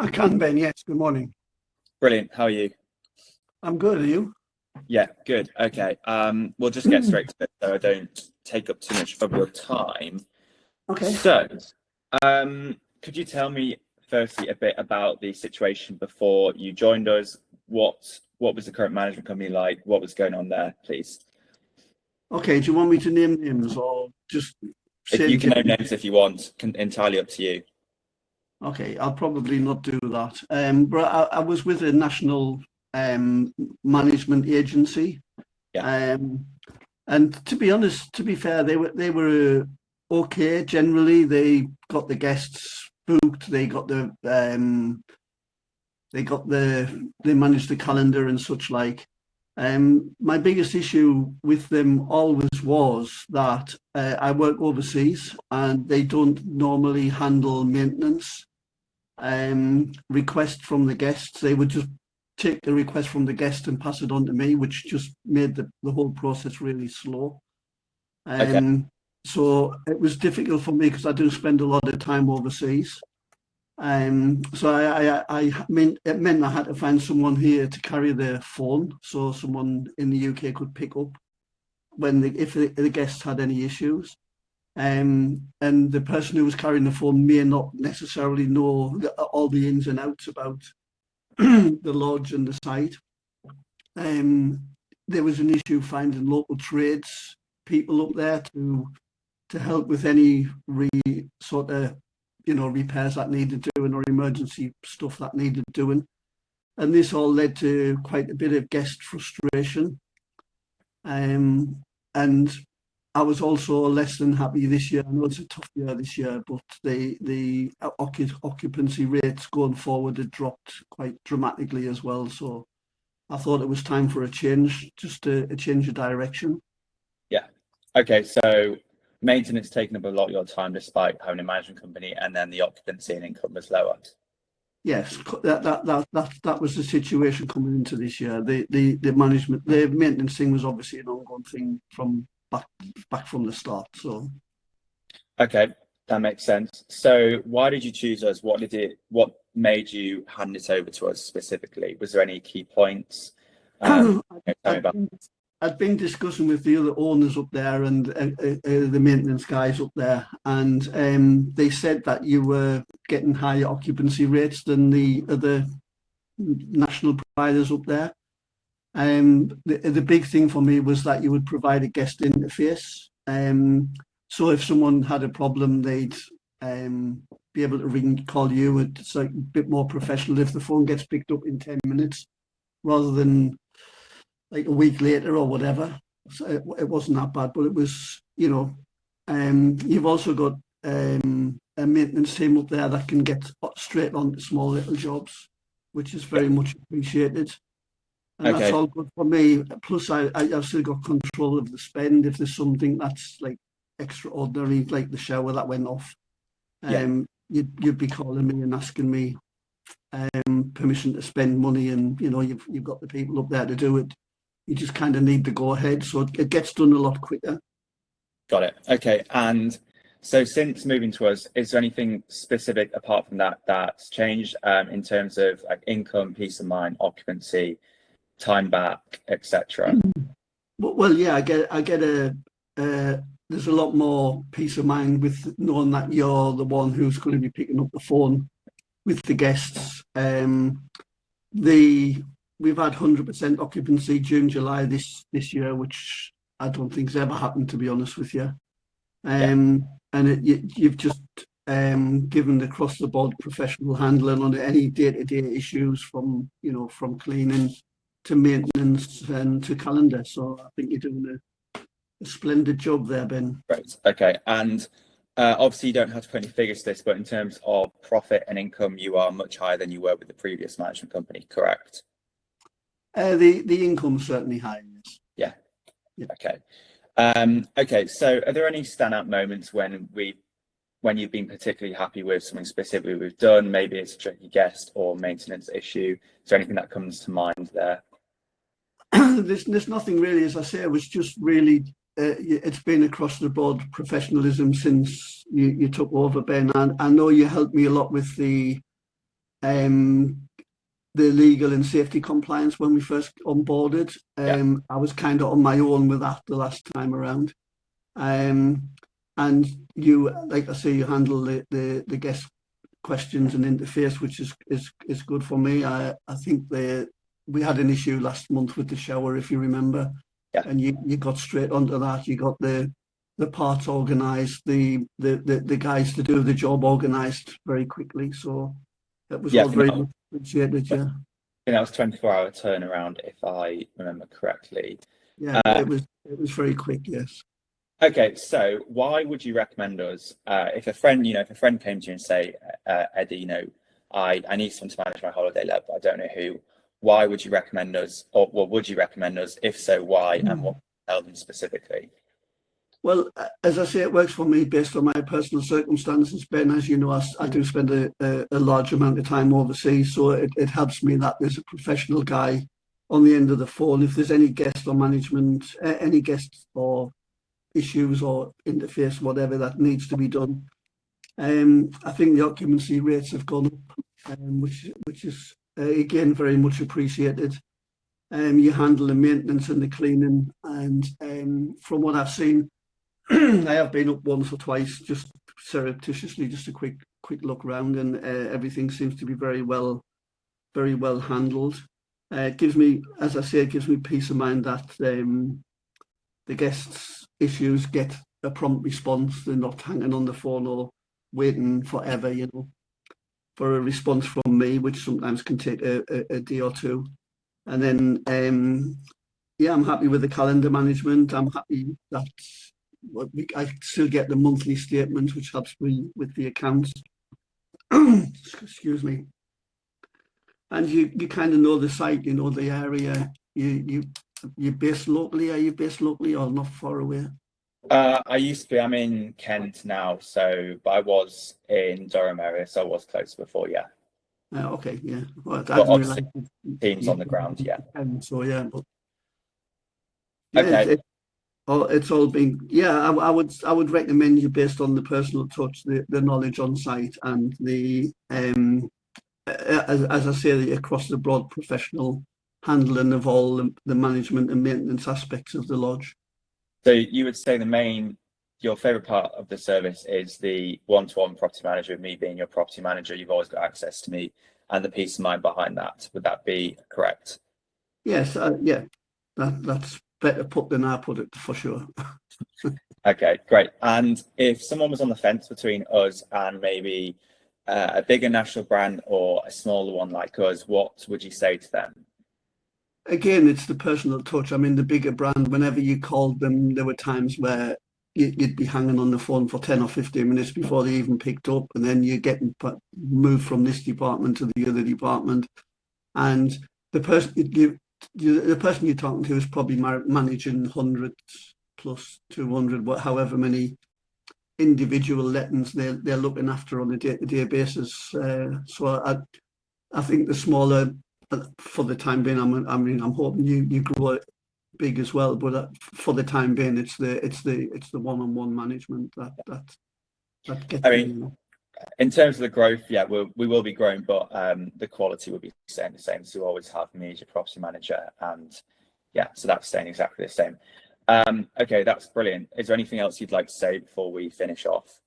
I can, Ben. Yes. Good morning. Brilliant. How are you? I'm good. Are you? Yeah, good. Okay. We'll just get straight to it so I don't take up too much of your time. Okay. So, could you tell me firstly a bit about the situation before you joined us? What was the current management company like? What was going on there, please? Okay. Do you want me to name names or just If say you can name different? names if you want, entirely up to you. Okay. I'll probably not do that. But I was with a national management agency. Yeah. And to be honest, to be fair, they were okay generally. They got the guests booked. They managed the calendar and such like. My biggest issue with them always was that I work overseas and they don't normally handle maintenance requests from the guests. They would just take the request from the guest and pass it on to me, which just made the whole process really slow. Okay. So it was difficult for me because I do spend a lot of time overseas. So I mean, it meant I had to find someone here to carry the phone, so someone in the UK could pick up if the guests had any issues. And the person who was carrying the phone may not necessarily know all the ins and outs about the lodge and the site. There was an issue finding local trades people up there to help with any repairs that needed doing or emergency stuff that needed doing. And this all led to quite a bit of guest frustration. And I was also less than happy this year. I know it's a tough year this year, but the occupancy rates going forward had dropped quite dramatically as well. So I thought it was time for a change, just a change of direction. Yeah. Okay. So maintenance taking up a lot of your time despite having a management company, and then the occupancy and income was lower. Yes, that was the situation coming into this year. The maintenance thing was obviously an ongoing thing from back from the start. So, okay, that makes sense. So, why did you choose us? What made you hand it over to us specifically? Was there any key points? Tell me about. I'd been discussing with the other owners up there and the maintenance guys up there, and they said that you were getting higher occupancy rates than the other national providers up there. The big thing for me was that you would provide a guest interface. So if someone had a problem, they'd be able to call you. It's like a bit more professional if the phone gets picked up in 10 minutes rather than like a week later or whatever. So it wasn't that bad, but it was, you've also got a maintenance team up there that can get straight on to small little jobs, which is very much appreciated. And that's all good for me. Plus, I've still got control of the spend. If there's something that's like extraordinary, like the shower that went off, you'd be calling me and asking me permission to spend money, and you've got the people up there to do it. You just kind of need to go ahead, so it gets done a lot quicker. Got it. Okay. And so since moving to us, is there anything specific apart from that that's changed in terms of like income, peace of mind, occupancy, time back, etc.? Well, yeah, I get there's a lot more peace of mind with knowing that you're the one who's going to be picking up the phone with the guests. We've had 100% occupancy June, July this year, which I don't think's ever happened, to be honest with you. And you've just given the across the board professional handling on any day-to-day issues from cleaning to maintenance and to calendar. So I think you're doing a splendid job there, Ben. Right. Okay. And obviously you don't have to put any figures to this, but in terms of profit and income, you are much higher than you were with the previous management company, correct? The income's certainly high, yes. Yeah. Okay. Okay. So are there any standout moments when you've been particularly happy with something specifically we've done? Maybe it's a tricky guest or maintenance issue. Is there anything that comes to mind there? There's nothing really, as I say. It was just really, it's been across the board professionalism since you took over, Ben. And I know you helped me a lot with the the legal and safety compliance when we first onboarded. I was kind of on my own with that the last time around. And you, like I say, you handle the guest questions and interface, which is good for me. I think we had an issue last month with the shower, if you remember, and you got straight onto that. You got the parts organised, the guys to do the job organised very quickly. So it was all very much appreciated. Yeah, I think that was 24-hour turnaround, if I remember correctly. Yeah, it was very quick. Yes. Okay, so why would you recommend us if a friend, if a friend came to you and say, Eddie, I need someone to manage my holiday let, but I don't know who. Why would you recommend us, or what would you recommend us? If so, why, and what tell them specifically? Well, as I say, it works for me based on my personal circumstances. Ben, as you know, I do spend a large amount of time overseas, so it helps me that there's a professional guy on the end of the phone. If there's any guest or management, any guests or issues or interface, whatever that needs to be done. I think the occupancy rates have gone up, which is again very much appreciated. You handle the maintenance and the cleaning, and from what I've seen, I have been up once or twice, just surreptitiously, just a quick look round, and everything seems to be very well handled. It gives me, as I say, it gives me peace of mind that the guests' issues get a prompt response. They're not hanging on the phone or waiting forever, for a response from me, which sometimes can take a day or two. And then, I'm happy with the calendar management. I'm happy that I still get the monthly statement, which helps me with the accounts. Excuse me. And you kind of know the site, the area. You're based locally. Are you based locally or not far away? I used to be. I'm in Kent now, but I was in Durham area, so I was close before. Yeah. Okay. Yeah. Well, I but didn't realize teams on the ground. Yeah. So yeah. But, okay. It's all been. Yeah. I would recommend you based on the personal touch, the knowledge on site, and the as I say, across the broad professional handling of all the management and maintenance aspects of the lodge. So you would say your favourite part of the service is the one-to-one property manager, me being your property manager. You've always got access to me, and the peace of mind behind that. Would that be correct? Yes. Yeah. That's better put than I put it, for sure. Okay, great. And if someone was on the fence between us and maybe a bigger national brand or a smaller one like us, what would you say to them? Again, it's the personal touch. I mean, the bigger brand, whenever you called them, there were times where you'd be hanging on the phone for 10 or 15 minutes before they even picked up, and then you're getting moved from this department to the other department. And the person you're talking to is probably managing 100 plus 200, however many individual lettings they're looking after on a day-to-day basis. So I think the smaller, for the time being, I'm hoping you grow big as well, but for the time being, it's the one-on-one management that gets. I mean, in terms of the growth, yeah, we will be growing, but the quality will be staying the same. So we always have me as your property manager, and yeah, so that's staying exactly the same. Okay, that's brilliant. Is there anything else you'd like to say before we finish off?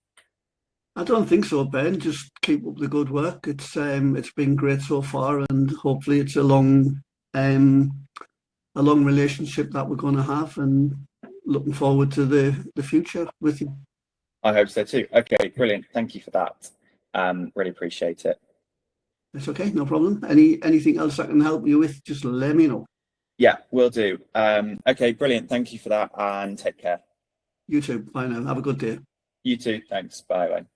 I don't think so, Ben. Just keep up the good work. It's been great so far, and hopefully it's a long relationship that we're going to have, and looking forward to the future with you. I hope so too. Okay, brilliant. Thank you for that. Really appreciate it. It's okay, no problem. Anything else I can help you with, just let me know. Yeah, will do. Okay, brilliant. Thank you for that, and take care. You too. Bye now. Have a good day. You too. Thanks. Bye. Bye.